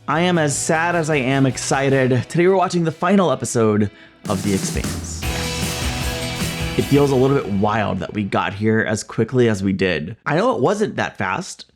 I am as sad as I am excited. Today we're watching the final episode of The Expanse. It feels a little bit wild that we got here as quickly as we did. I know it wasn't that fast,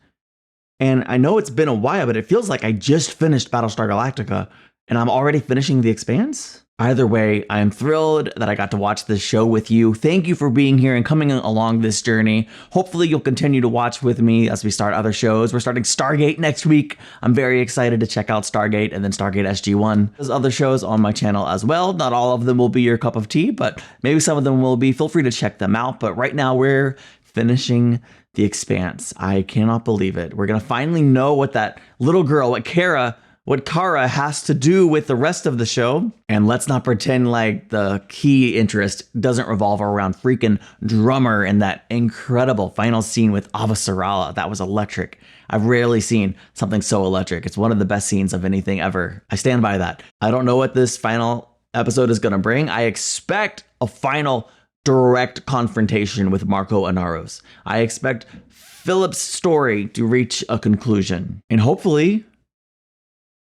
and I know it's been a while, but it feels like I just finished Battlestar Galactica, and I'm already finishing The Expanse. Either way, I am thrilled that I got to watch this show with you. Thank you for being here and coming along this journey. Hopefully you'll continue to watch with me as we start other shows. We're starting Stargate next week. I'm very excited to check out Stargate and then Stargate SG-1. There's other shows on my channel as well. Not all of them will be your cup of tea, but maybe some of them will be. Feel free to check them out. But right now we're finishing The Expanse. I cannot believe it. We're gonna finally know what that little girl, what Kara has to do with the rest of the show. And let's not pretend like the key interest doesn't revolve around freaking Drummer and that incredible final scene with Avasarala. That was electric. I've rarely seen something so electric. It's one of the best scenes of anything ever. I stand by that. I don't know what this final episode is gonna bring. I expect a final direct confrontation with Marco Inaros. I expect Philip's story to reach a conclusion. And hopefully,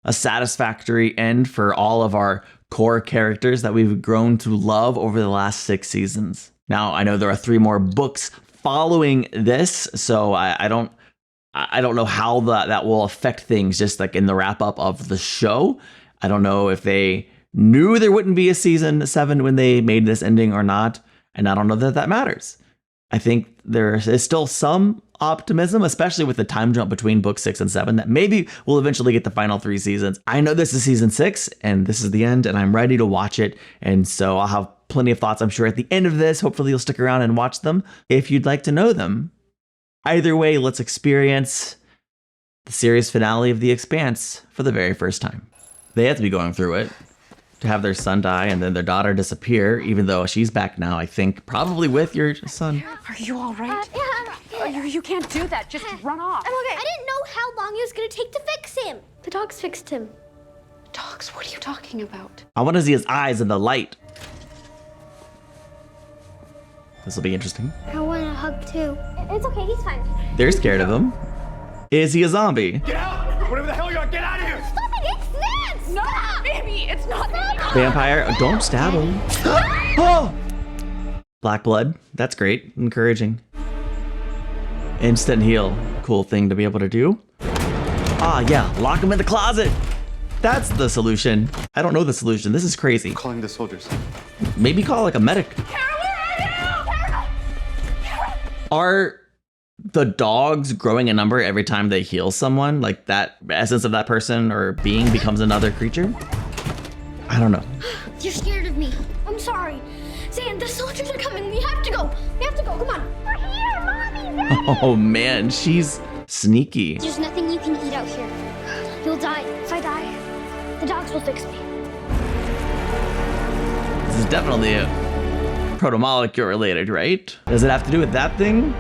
a satisfactory end for all of our core characters that we've grown to love over the last 6 seasons. Now, I know there are 3 more books following this, so I don't know how that will affect things just like in the wrap up of the show. I don't know if they knew there wouldn't be a season 7 when they made this ending or not, and I don't know that that matters. I think there is still some optimism, especially with the time jump between book 6 and 7, that maybe we'll eventually get the final 3 seasons. I know this is season 6 and this is the end, and I'm ready to watch it. And so I'll have plenty of thoughts, I'm sure, at the end of this. Hopefully you'll stick around and watch them if you'd like to know them. Either way, let's experience the series finale of The Expanse for the very first time. They have to be going through it to have their son die and then their daughter disappear, even though she's back now, I think, probably with your son. Are you all right? Yeah. You can't do that. Just run off. I'm okay. I didn't know how long it was going to take to fix him. The dogs fixed him. Dogs? What are you talking about? I want to see his eyes in the light. This will be interesting. I want a hug too. It's okay. He's fine. They're scared of him. Is he a zombie? Get out! Whatever the hell you are, get out of here! Stop it! It's Nance! No, baby, it's not. Vampire, don't stab him. Oh! Black blood, that's great, encouraging. Instant heal, cool thing to be able to do. Ah, yeah, lock him in the closet. That's the solution. I don't know the solution, this is crazy. Calling the soldiers. Maybe call like a medic. Are the dogs growing in number every time they heal someone? Like that essence of that person or being becomes another creature? I don't know. You're scared of me. I'm sorry. Zan, the soldiers are coming. We have to go. We have to go. Come on. We're here, Mommy. Daddy. Oh man, she's sneaky. There's nothing you can eat out here. You'll die. If I die, the dogs will fix me. This is definitely a protomolecule related, right? Does it have to do with that thing?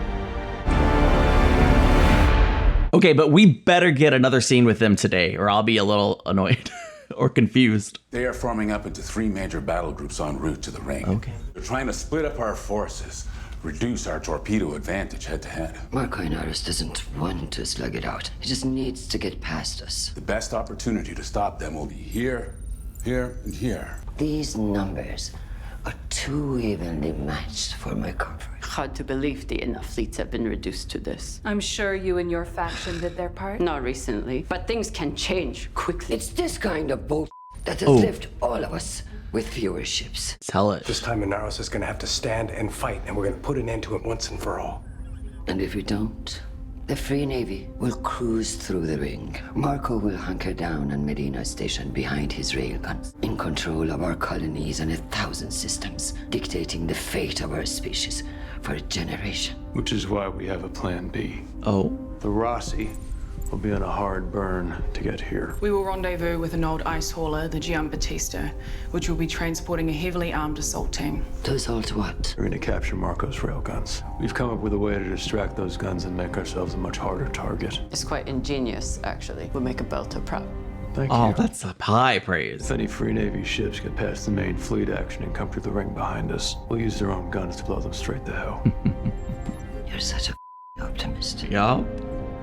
Okay, but we better get another scene with them today or I'll be a little annoyed or confused. They are forming up into 3 major battle groups en route to the ring. Okay. They're trying to split up our forces, reduce our torpedo advantage head to head. Marco Inaros doesn't want to slug it out. He just needs to get past us. The best opportunity to stop them will be here, here, and here. These numbers are too evenly matched for my comfort. Hard to believe the enough fleets have been reduced to this. I'm sure you and your faction did their part. Not recently, but things can change quickly. It's this kind of bull that has left all of us with fewer ships. Tell it. This time Inaros is gonna have to stand and fight, and we're gonna put an end to it once and for all. And if we don't, the Free Navy will cruise through the ring. Marco will hunker down on Medina station behind his railguns, in control of our colonies and 1,000 systems, dictating the fate of our species for a generation. Which is why we have a plan B. Oh. The Rossi will be on a hard burn to get here. We will rendezvous with an old ice hauler, the Giambattista, which will be transporting a heavily armed assault team. To assault what? We're gonna capture Marco's railguns. We've come up with a way to distract those guns and make ourselves a much harder target. It's quite ingenious, actually. We'll make a belter prop. Thank Oh, you. that's a high praise. If any Free Navy ships get past the main fleet action and come through the ring behind us, we'll use their own guns to blow them straight to hell. You're such a optimist. Yeah.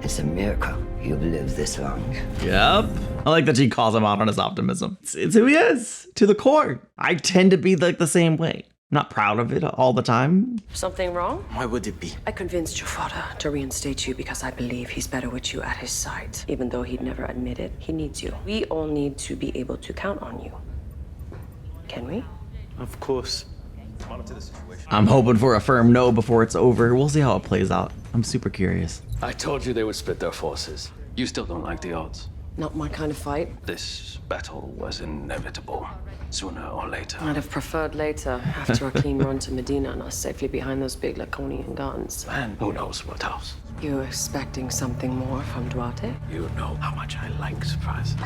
It's a miracle you've lived this long. Yep. I like that she calls him out on his optimism. It's who he is, to the core. I tend to be like the same way. Not proud of it all the time. Something wrong? Why would it be? I convinced your father to reinstate you because I believe he's better with you at his side. Even though he'd never admit it, he needs you. We all need to be able to count on you. Can we? Of course. I'm hoping for a firm no before it's over. We'll see how it plays out. I'm super curious. I told you they would split their forces. You still don't like the odds. Not my kind of fight. This battle was inevitable, sooner or later. I'd have preferred later, after a clean run to Medina and us safely behind those big Laconian guns. And who knows what else? You expecting something more from Duarte? You know how much I like surprises.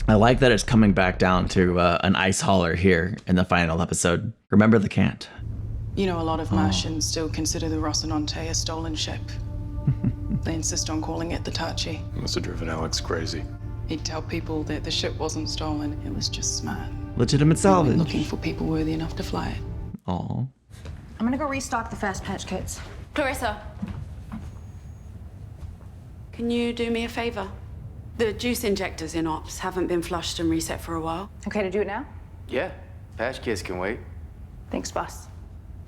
I like that it's coming back down to an ice hauler here in the final episode. Remember the cant. You know, a lot of Martians still consider the Rocinante a stolen ship. They insist on calling it the Tachi. Must have driven Alex crazy. He'd tell people that the ship wasn't stolen, it was just smart. Legitimate salvage. Looking for people worthy enough to fly it. Aw. I'm gonna go restock the Fast Patch kits. Clarissa, can you do me a favor? The juice injectors in ops haven't been flushed and reset for a while. Okay to do it now? Yeah, patch kids can wait. Thanks, boss.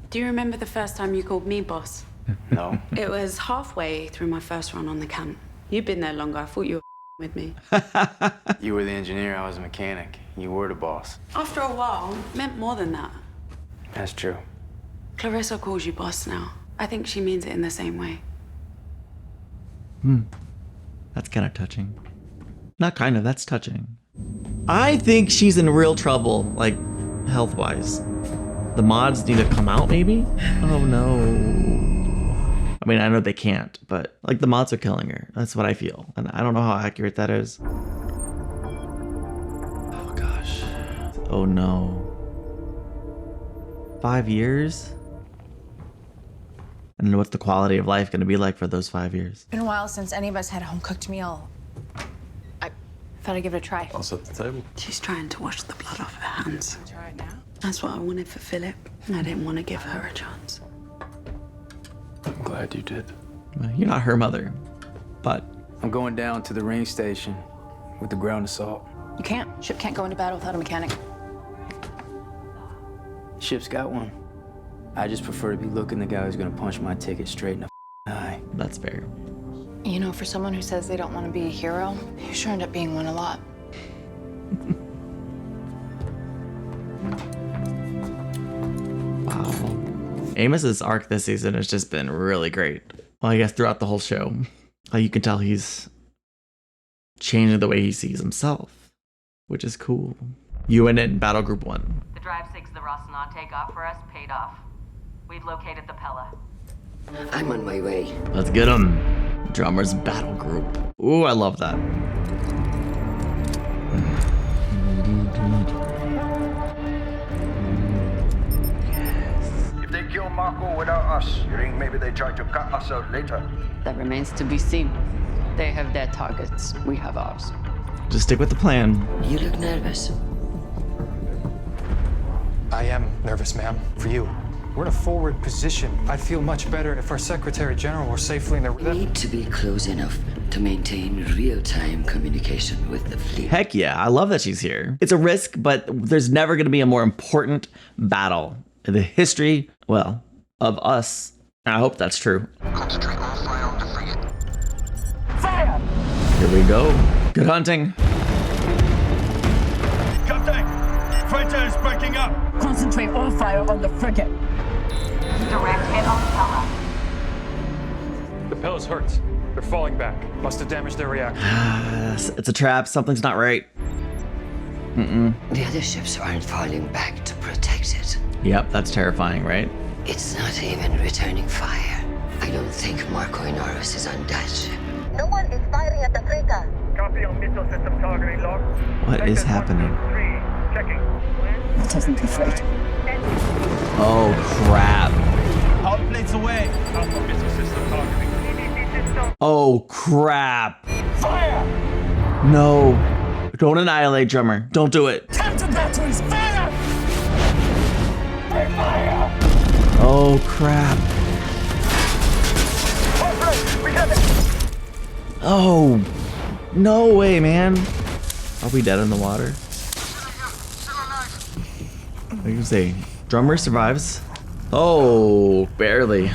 Do you remember the first time you called me boss? No. It was halfway through my first run on the camp. You've been there longer. I thought you were with me. You were the engineer, I was a mechanic. You were the boss. After a while, it meant more than that. That's true. Clarissa calls you boss now. I think she means it in the same way. That's kind of touching. Not kind of, that's touching. I think she's in real trouble, like, health-wise. The mods need to come out, maybe? Oh, no. I mean, I know they can't, but, like, the mods are killing her. That's what I feel. And I don't know how accurate that is. Oh, gosh. Oh, no. 5 years? And what's the quality of life going to be like for those 5 years? Been a while since any of us had a home-cooked meal. I thought I'd give it a try. I'll set the table. She's trying to wash the blood off her hands. Try it now. That's what I wanted for Philip, and I didn't want to give her a chance. I'm glad you did. Well, you're not her mother, but I'm going down to the ring station with the ground assault. You can't. Ship can't go into battle without a mechanic. Ship's got one. I just prefer to be looking the guy who's gonna punch my ticket straight in the eye. that's fair. You know, for someone who says they don't want to be a hero, you sure end up being one a lot. Wow. Amos's arc this season has just been really great. Well, I guess throughout the whole show. You can tell he's changing the way he sees himself, which is cool. UNN Battle Group 1. The Drive 6 the Rocinante got for us paid off. We've located the Pella. I'm on my way. Let's get him. Drummer's Battle Group. Ooh, I love that. If they kill Marco without us, you think maybe they try to cut us out later? That remains to be seen. They have their targets. We have ours. Just stick with the plan. You look nervous. I am nervous, ma'am, for you. We're in a forward position. I'd feel much better if our Secretary General were safely in the... We need to be close enough to maintain real-time communication with the fleet. Heck yeah, I love that she's here. It's a risk, but there's never going to be a more important battle in the history, well, of us. I hope that's true. Concentrate all fire on the frigate. Fire! Here we go. Good hunting. Captain! Freighter is breaking up! Concentrate all fire on the frigate. Direct hit on Pella. The Pella's hurt. They're falling back. Must have damaged their reactor. It's a trap. Something's not right. The other ships aren't falling back to protect it. Yep, that's terrifying, right? It's not even returning fire. I don't think Marco Inaros is on that ship. No one is firing at the freighter. Copy on missile system targeting log. What is happening? 3, checking. It doesn't deflate. Oh, crap. All plates away. Alpha missile system targeting. EDC system. Oh, crap. Fire! No. Don't annihilate Drummer. Don't do it. Captain batteries, fire! Fire! Oh, crap. We got it! Oh, no way, man. Are we dead in the water? What do you say? Drummer survives. Oh, barely.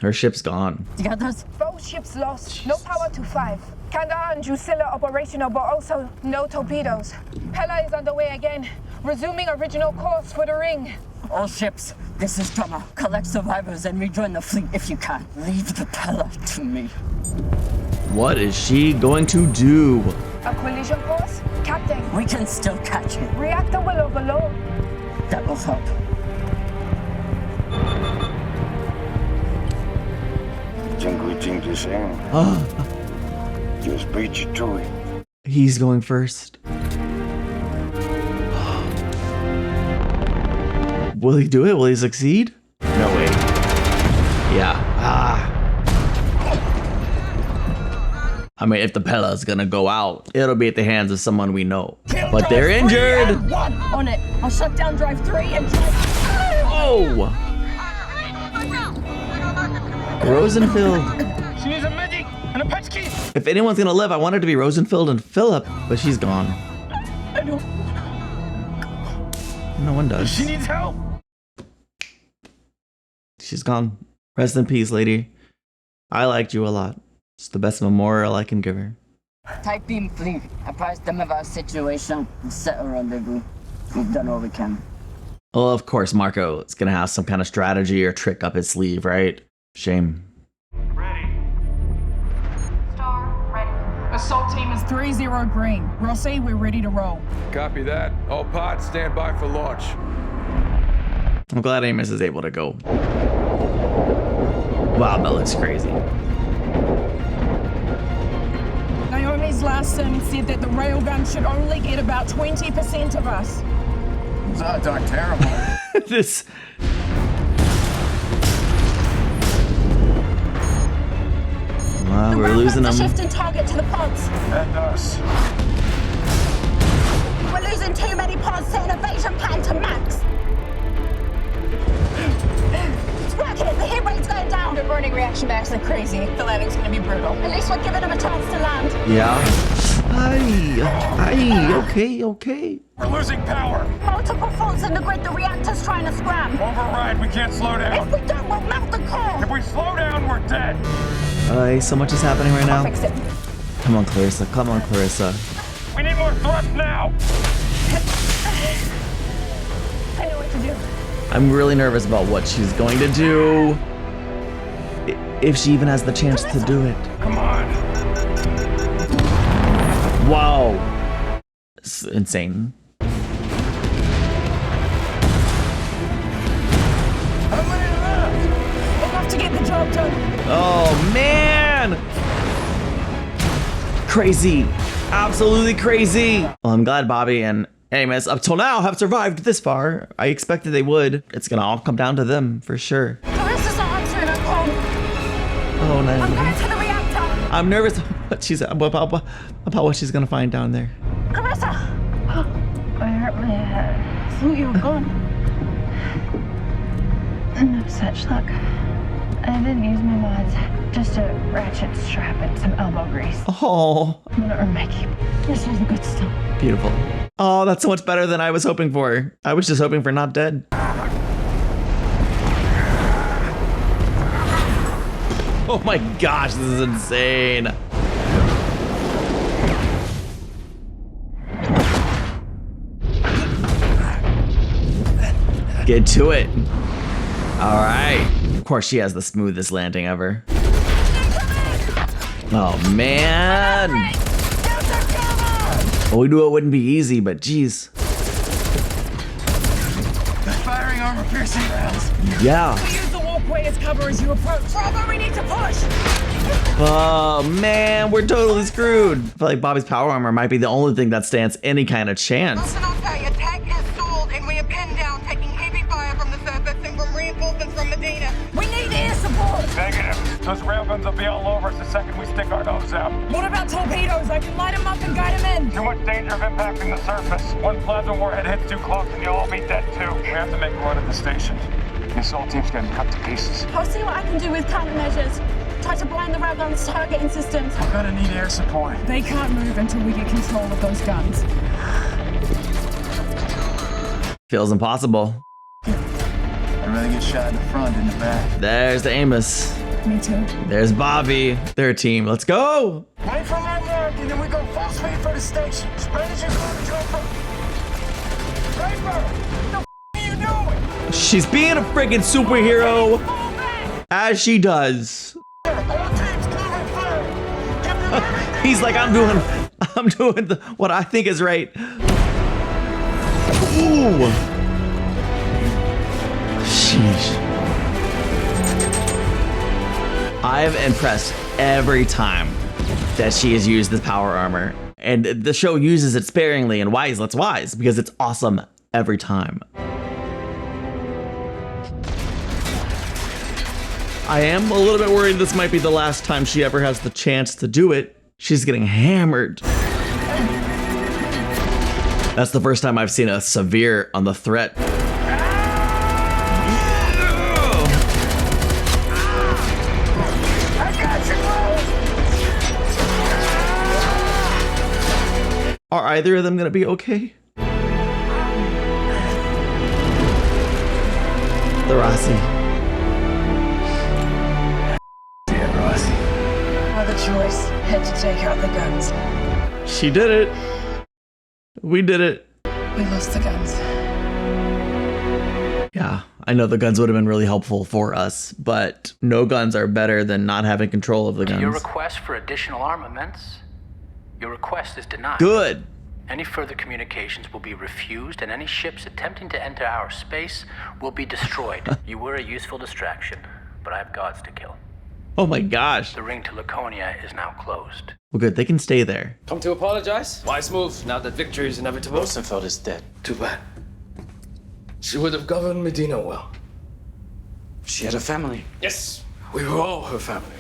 Her ship's gone. The others? Both ships lost. No power to 5. Kandahar and Drusilla operational, but also no torpedoes. Pella is on the way again, resuming original course for the ring. All ships, this is Drummer. Collect survivors and rejoin the fleet if you can. Leave the Pella to me. What is she going to do? A collision course? Captain. We can still catch it. Reactor will overload. That will help. Just beat you to it. He's going first. Will he do it? Will he succeed? No way. Yeah. I mean, if the Pella's gonna go out, it'll be at the hands of someone we know. But they're injured! One on it. I'll shut down drive 3 and drive. Oh! Rosenfield. She needs a medic and a patch key. If anyone's gonna live, I want it to be Rosenfield and Philip, but she's gone. I don't. No one does. She needs help. She's gone. Rest in peace, lady. I liked you a lot. It's the best memorial I can give her. Type beam fleet. Apprise them of our situation and set a rendezvous. We've done all we can. Well, of course, Marco is gonna have some kind of strategy or trick up his sleeve, right? Shame. Assault team is 3-0 green. Rossi, we're ready to roll. Copy that. All pods stand by for launch. I'm glad Amos is able to go. Wow, that looks crazy. Naomi's last sim said that the railgun should only get about 20% of us. Odds aren't terrible. This. Wow, we're losing them. Shifting target to the pods. And us. We're losing too many pods to innovation plan to max. It's working. The hit rate's going down. The burning reaction backs are crazy. The landing's going to be brutal. At least we're giving them a chance to land. Yeah. Okay. We're losing power. Multiple faults in the grid. The reactor's trying to scram. Override. We can't slow down. If we don't, we'll melt the core. If we slow down, we're dead. So much is happening right now. I'll fix it. Come on, Clarissa. Come on, Clarissa. We need more thrust now. I know what to do. I'm really nervous about what she's going to do. If she even has the chance to do it. Come on. Wow. It's insane. Enough to get the job done. Oh, man. Crazy. Absolutely crazy. Well, I'm glad Bobby and Amos up till now have survived this far. I expected they would. It's gonna all come down to them for sure. Clarissa's not answering her phone. Oh, no. I'm going to the reactor. I'm nervous about what she's gonna find down there. Clarissa! I hurt my head. I thought you were gone. No such luck. I didn't use my mods. Just a ratchet strap and some elbow grease. Oh. I'm gonna earn my keep. This was the good stuff. Beautiful. Oh, that's so much better than I was hoping for. I was just hoping for not dead. Oh my gosh, this is insane. Get to it. All right. Of course, she has the smoothest landing ever. Oh, man. Well, we knew it wouldn't be easy, but geez. Firing armor-piercing rounds. Yeah. We use the walkway as cover as you approach. Bravo, we need to push. Oh, man, we're totally screwed. I feel like Bobby's power armor might be the only thing that stands any kind of chance. Attack is stalled, and we are pinned down, taking heavy fire from the surface and from reinforcements from Medina. We need air support. Negative. Those railguns will be all over us the second we stick our nose out. What about torpedoes? I can light them up and guide them in. Too much danger of impacting the surface. One plasma warhead hits too close and you'll all be dead too. We have to make a run at the station. The assault team's getting cut to pieces. I'll see what I can do with countermeasures. try to blind the railgun's targeting systems. I'm gonna need air support. They can't move until we get control of those guns. Feels impossible. I'd rather get shot in the front than the back. There's the Amos. Me too. There's Bobby. They're a team. Let's go. Wait for my mark, and then we go full speed for the station. Spread as you go to control. Rainbow, what the f are you doing? She's being a freaking superhero. As she does. He's like, I'm doing what I think is right. Ooh. Sheesh. I've impressed every time that she has used this power armor. And the show uses it sparingly and wisely. It's wise because it's awesome every time. I am a little bit worried this might be the last time she ever has the chance to do it. She's getting hammered. That's the first time I've seen a severe on the threat. Are either of them gonna be okay? The Rossi. Yeah, Rossi. Other choice, had to take out the guns. She did it. We did it. We lost the guns. Yeah, I know the guns would have been really helpful for us, but no guns are better than not having control of the guns. Your request for additional armaments? Your request is denied. Good. Any further communications will be refused, and any ships attempting to enter our space will be destroyed. You were a useful distraction, but I have gods to kill. Oh my gosh. The ring to Laconia is now closed. Well, good. They can stay there. Come to apologize? Wise move, now that victory is inevitable. Rosenfeld is dead. Too bad. She would have governed Medina well. She had a family. Yes, we were all her family.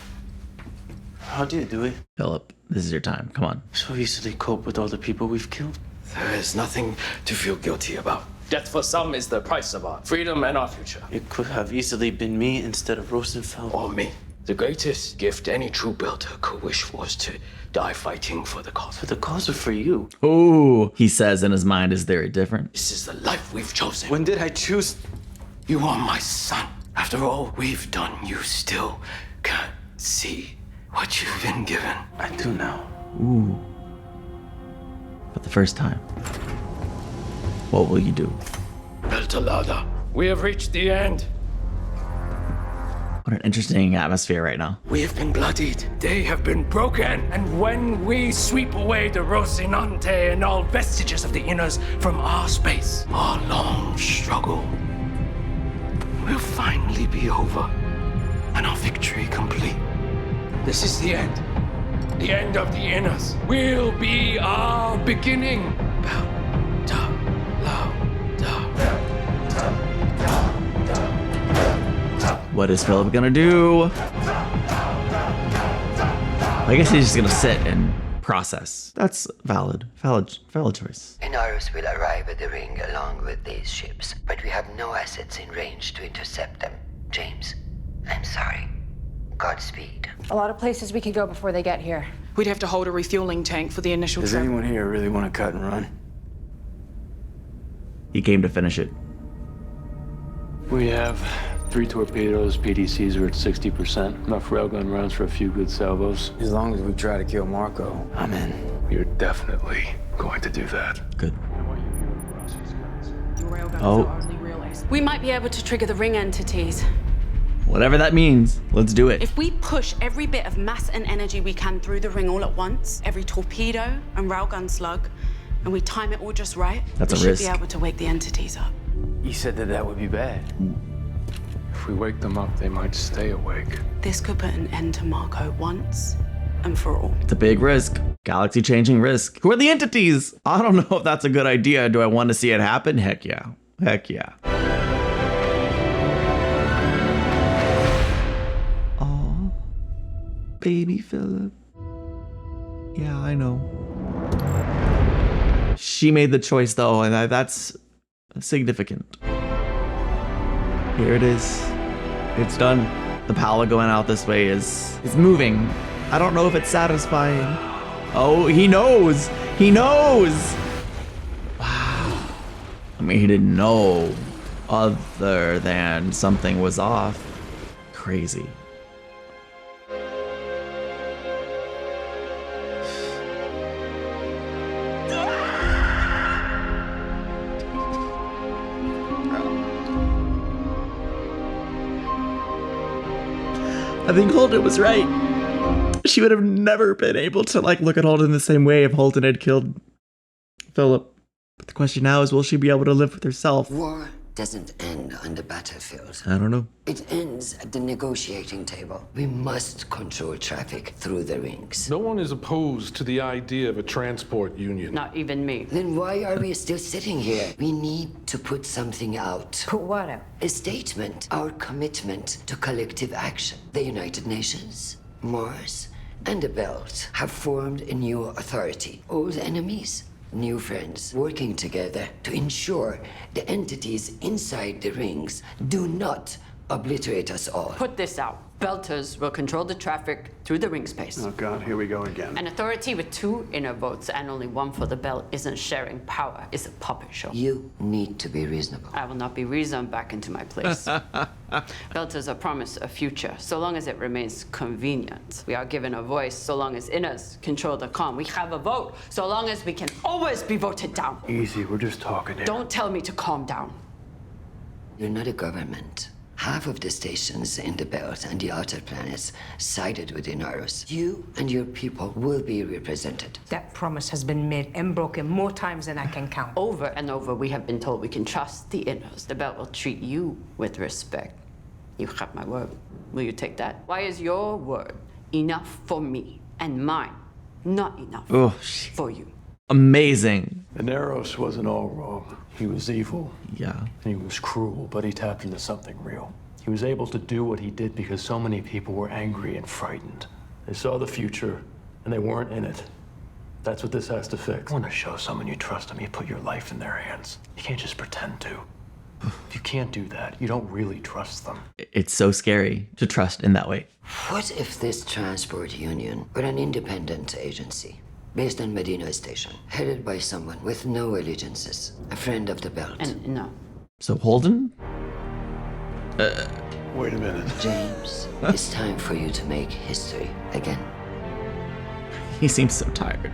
How do you do it? Philip, this is your time. Come on. So easily cope with all the people we've killed. There is nothing to feel guilty about. Death for some is the price of our freedom and our future. It could have easily been me instead of Rosenfeld. Or me. The greatest gift any true builder could wish was to die fighting for the cause. For the cause or for you? Ooh, he says in his mind is very different. This is the life we've chosen. When did I choose? You are my son. After all we've done, you still can't see what you've been given. I do now. Ooh. For the first time. What will you do? Beltalada, we have reached the end. What an interesting atmosphere right now. We have been bloodied. They have been broken. And when we sweep away the Rocinante and all vestiges of the Inners from our space, our long struggle will finally be over and our victory complete. This is the end. The end of the Inners will be our beginning. What is Philip gonna do? I guess he's just gonna sit and process. That's valid choice. Inaros will arrive at the ring along with these ships, but we have no assets in range to intercept them. James, I'm sorry. Godspeed. A lot of places we could go before they get here. We'd have to hold a refueling tank for the initial Does trip. anyone here really want to cut and run? He came to finish it. We have 3 torpedoes, PDCs are at 60%. Enough railgun rounds for a few good salvos. As long as we try to kill Marco, I'm in. You're definitely going to do that. Good. Oh. We might be able to trigger the ring entities. Whatever that means, let's do it. If we push every bit of mass and energy we can through the ring all at once, every torpedo and railgun slug, and we time it all just right, that's we a should risk. be able to wake the entities up. You said that would be bad. If we wake them up, they might stay awake. This could put an end to Marco once and for all. It's a big risk. Galaxy changing risk. Who are the entities? I don't know if that's a good idea. Do I want to see it happen? Heck yeah. Heck yeah. Oh, baby Philip. Yeah, I know. She made the choice though, and that's significant. Here it is. It's done. The power going out this way is moving. I don't know if it's satisfying. Oh, he knows. He knows. Wow. I mean, he didn't know other than something was off. Crazy. I think Holden was right. She would have never been able to like look at Holden the same way if Holden had killed Philip. But the question now is, will she be able to live with herself? War doesn't end on the battlefield. I don't know. It ends at the negotiating table. We must control traffic through the rings. No one is opposed to the idea of a transport union. Not even me. Then why are we still sitting here? We need to put something out. Put what out? A statement. Our commitment to collective action. The United Nations, Mars, and the Belt have formed a new authority. Old enemies, new friends, working together to ensure the entities inside the rings do not obliterate us all. Put this out. Belters will control the traffic through the ring space. Oh God, here we go again. An authority with 2 inner votes and only 1 for the belt isn't sharing power. It's a puppet show. You need to be reasonable. I will not be reasoned back into my place. Belters are promised a future, so long as it remains convenient. We are given a voice, so long as inners control the calm. We have a vote, so long as we can always be voted down. Easy, we're just talking here. Don't tell me to calm down. You're not a government. Half of the stations in the belt and the outer planets sided with Inaros. You and your people will be represented. That promise has been made and broken more times than I can count. Over and over, we have been told we can trust the inners. The belt will treat you with respect. You have my word. Will you take that? Why is your word enough for me and mine not enough for you? Amazing. Inaros wasn't all wrong. He was evil. Yeah. And he was cruel, but he tapped into something real. He was able to do what he did because so many people were angry and frightened. They saw the future, and they weren't in it. That's what this has to fix. I want to show someone you trust them, you put your life in their hands. You can't just pretend to. If you can't do that, you don't really trust them. It's so scary to trust in that way. What if this transport union were an independent agency? Based on Medina Station, headed by someone with no allegiances, a friend of the belt. And no. So Holden? Wait a minute. James, it's time for you to make history again. He seems so tired.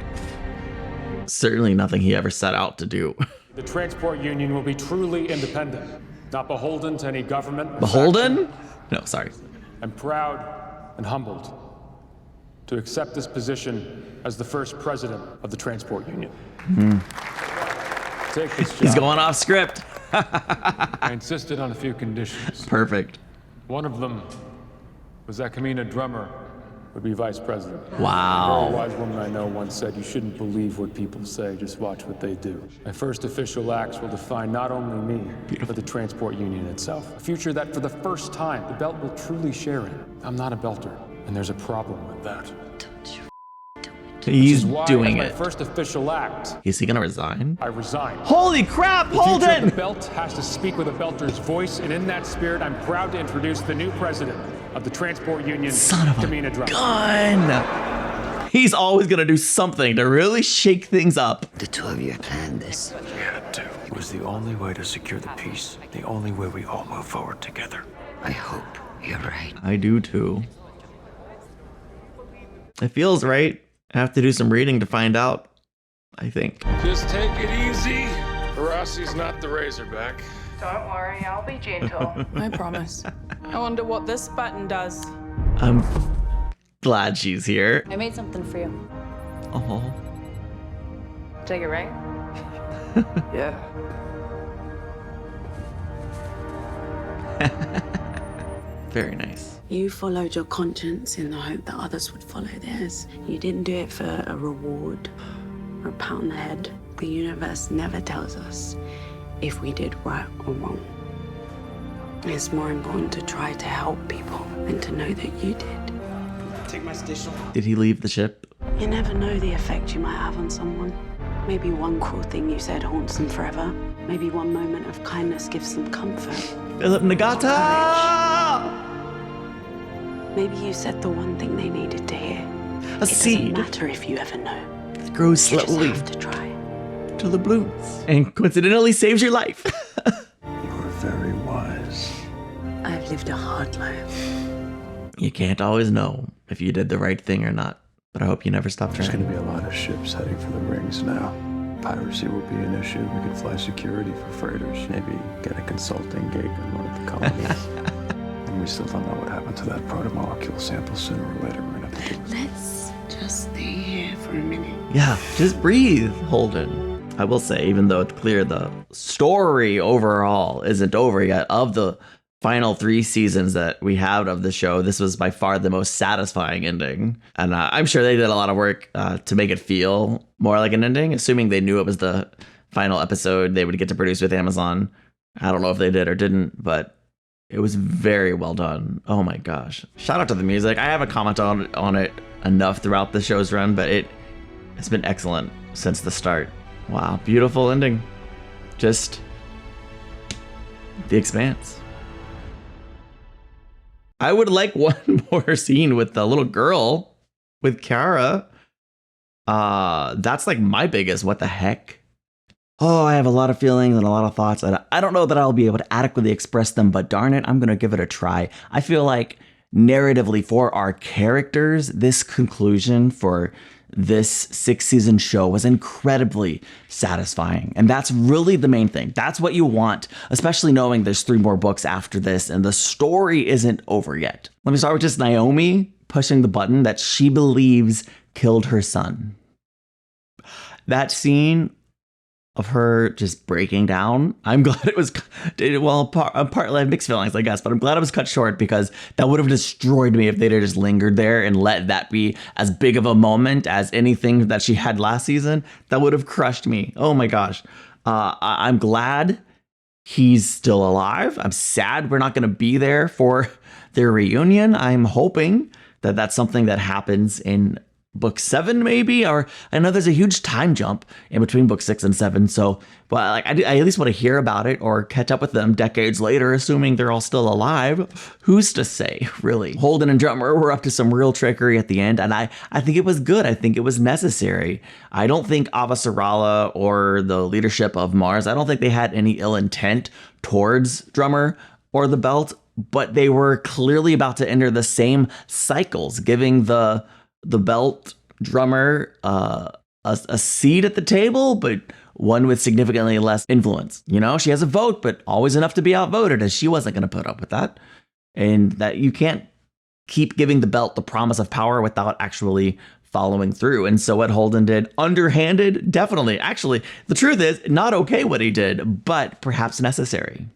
Certainly nothing he ever set out to do. The transport union will be truly independent, not beholden to any government. Beholden? No, sorry. I'm proud and humbled to accept this position as the first president of the transport union. Take this job. He's going off script. I insisted on a few conditions. Perfect. One of them was that Kamina Drummer would be vice president. Wow. A very wise woman I know once said, "You shouldn't believe what people say, just watch what they do." My first official acts will define not only me, but the transport union itself. A future that for the first time, the belt will truly share in. I'm not a belter, and there's a problem with that. He's doing my it. first official act. Is he gonna resign? I resign. Holy crap, The future of Holden! the belt has to speak with a belter's voice, and in that spirit, I'm proud to introduce the new president of the transport union, Son of a Kamina Drummer. gun! He's always gonna do something to really shake things up. The 2 of you planned this. We had to. It was the only way to secure the peace. The only way we all move forward together. I hope you're right. I do too. It feels right. I have to do some reading to find out, I think. Just take it easy. Rossi's not the Razorback. Don't worry, I'll be gentle. I promise. I wonder what this button does. I'm glad she's here. I made something for you. Oh. Take it, right? Yeah. Very nice. You followed your conscience in the hope that others would follow theirs. You didn't do it for a reward or a pat on the head. The universe never tells us if we did right or wrong. It's more important to try to help people than to know that you did. Take my station. Did he leave the ship? You never know the effect you might have on someone. Maybe one cruel thing you said haunts them forever. Maybe one moment of kindness gives them comfort. Philip Nagata! Maybe you said the one thing they needed to hear. A seed. Doesn't matter if you ever know. It grows slowly. You just have to try. Till the blooms. And coincidentally saves your life. You are very wise. I've lived a hard life. You can't always know if you did the right thing or not. But I hope you never stop There's trying. going to be a lot of ships heading for the rings now. Piracy will be an issue. We can fly security for freighters. Maybe get a consulting gig in one of the colonies. And we still don't know what happened to that protomolecule sample. Sooner or later, we're going to have to do it. Let's just stay here for a minute. Yeah, just breathe, Holden. I will say, even though it's clear the story overall isn't over yet, of the final 3 seasons that we have of the show, this was by far the most satisfying ending. And I'm sure they did a lot of work to make it feel more like an ending, assuming they knew it was the final episode they would get to produce with Amazon. I don't know if they did or didn't, but it was very well done. Oh my gosh. Shout out to the music. I haven't commented on it enough throughout the show's run, but it's been excellent since the start. Wow, beautiful ending. Just The Expanse. I would like one more scene with the little girl, with Kara. That's like my biggest what the heck. Oh, I have a lot of feelings and a lot of thoughts. And I don't know that I'll be able to adequately express them, but darn it, I'm going to give it a try. I feel like narratively for our characters, this conclusion for this 6-season show was incredibly satisfying. And that's really the main thing. That's what you want, especially knowing there's 3 more books after this and the story isn't over yet. Let me start with just Naomi pushing the button that she believes killed her son. That scene of her just breaking down, I'm glad it was, well, partly I have mixed feelings, I guess, but I'm glad it was cut short because that would have destroyed me if they'd have just lingered there and let that be as big of a moment as anything that she had last season. That would have crushed me. Oh my gosh. I'm glad he's still alive. I'm sad we're not going to be there for their reunion. I'm hoping that that's something that happens in book 7 maybe, or I know there's a huge time jump in between book 6 and 7, so but like I at least want to hear about it or catch up with them decades later, assuming they're all still alive. Who's to say, really? Holden and Drummer were up to some real trickery at the end, and I think it was good. I think it was necessary. I don't think Avasarala or the leadership of Mars, I don't think they had any ill intent towards Drummer or the belt, but they were clearly about to enter the same cycles, giving the belt Drummer a seat at the table, but one with significantly less influence. You know, she has a vote, but always enough to be outvoted, as she wasn't going to put up with that. And that you can't keep giving the belt the promise of power without actually following through. And so what Holden did, underhanded, definitely. Actually, the truth is, not okay what he did, but perhaps necessary.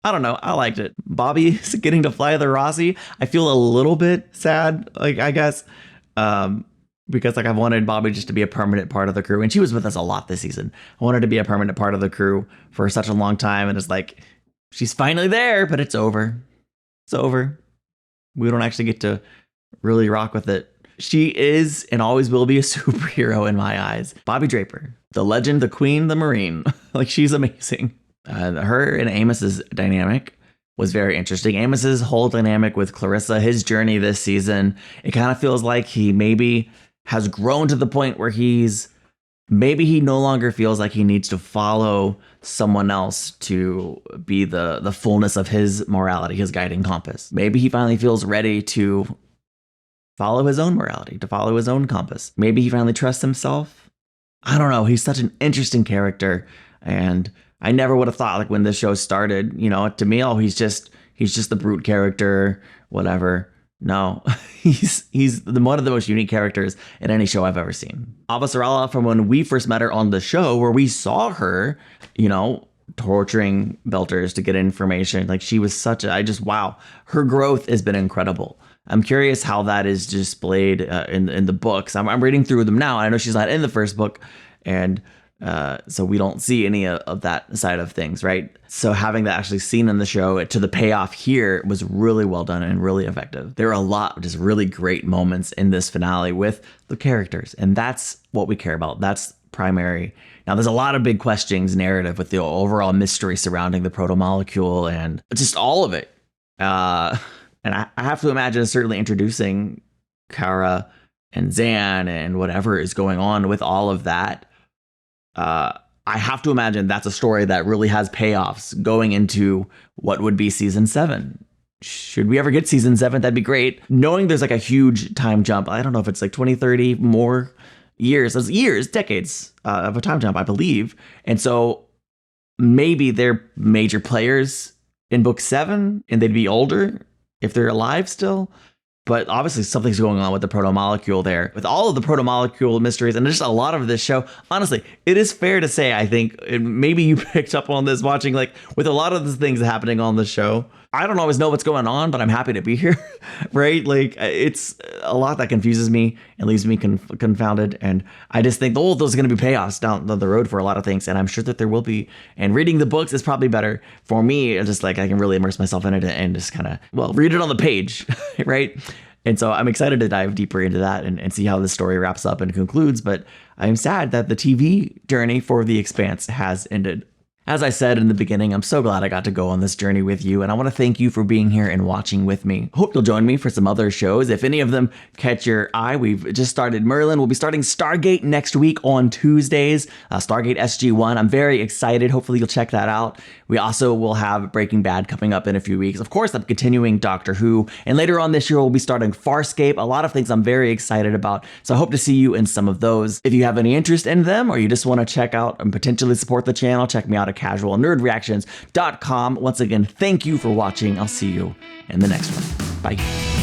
I don't know. I liked it. Bobby's getting to fly the Rossi. I feel a little bit sad, like, I guess. Because like I've wanted Bobby just to be a permanent part of the crew, and she was with us a lot this season. I wanted to be a permanent part of the crew for such a long time, and it's like she's finally there, but it's over. It's over. We don't actually get to really rock with it. She is and always will be a superhero in my eyes. Bobby Draper, the legend, the queen, the marine. Like, she's amazing. Her and Amos's dynamic was very interesting. Amos's whole dynamic with Clarissa, his journey this season, it kind of feels like he maybe has grown to the point where maybe he no longer feels like he needs to follow someone else to be the fullness of his morality, his guiding compass. Maybe he finally feels ready to follow his own morality, to follow his own compass. Maybe he finally trusts himself. I don't know. He's such an interesting character, and I never would have thought, like, when this show started, you know, to me, he's just the brute character, whatever. No, he's one of the most unique characters in any show I've ever seen. Avasarala, from when we first met her on the show, where we saw her, you know, torturing Belters to get information. Like, she was wow. Her growth has been incredible. I'm curious how that is displayed in the books. I'm reading through them now. I know she's not in the first book, and so we don't see any of that side of things, right? So having that actually seen in the show to the payoff here was really well done and really effective. There are a lot of just really great moments in this finale with the characters, and that's what we care about. That's primary. Now, there's a lot of big questions narrative with the overall mystery surrounding the protomolecule and just all of it. And And I have to imagine certainly introducing Kara and Zan and whatever is going on with all of that. I have to imagine that's a story that really has payoffs going into what would be season 7. Should we ever get season 7, that'd be great. Knowing there's like a huge time jump. I don't know if it's like 20, 30 more years. That's years, decades of a time jump, I believe. And so maybe they're major players in book 7 and they'd be older if they're alive still. But obviously something's going on with the protomolecule there. With all of the protomolecule mysteries and just a lot of this show, honestly, it is fair to say, I think, and maybe you picked up on this watching, like, with a lot of the things happening on the show, I don't always know what's going on, but I'm happy to be here, right? Like, it's a lot that confuses me and leaves me confounded. And I just think, oh, those are going to be payoffs down the road for a lot of things. And I'm sure that there will be. And reading the books is probably better for me. Just like I can really immerse myself in it and just kind of, well, read it on the page, right? And so I'm excited to dive deeper into that and see how the story wraps up and concludes. But I'm sad that the TV journey for The Expanse has ended. As I said in the beginning, I'm so glad I got to go on this journey with you, and I want to thank you for being here and watching with me. Hope you'll join me for some other shows. If any of them catch your eye, we've just started Merlin. We'll be starting Stargate next week on Tuesdays, Stargate SG-1. I'm very excited. Hopefully you'll check that out. We also will have Breaking Bad coming up in a few weeks. Of course, I'm continuing Doctor Who, and later on this year, we'll be starting Farscape. A lot of things I'm very excited about, so I hope to see you in some of those. If you have any interest in them, or you just want to check out and potentially support the channel, check me out at casualnerdreactions.com. Once again, thank you for watching. I'll see you in the next one. Bye.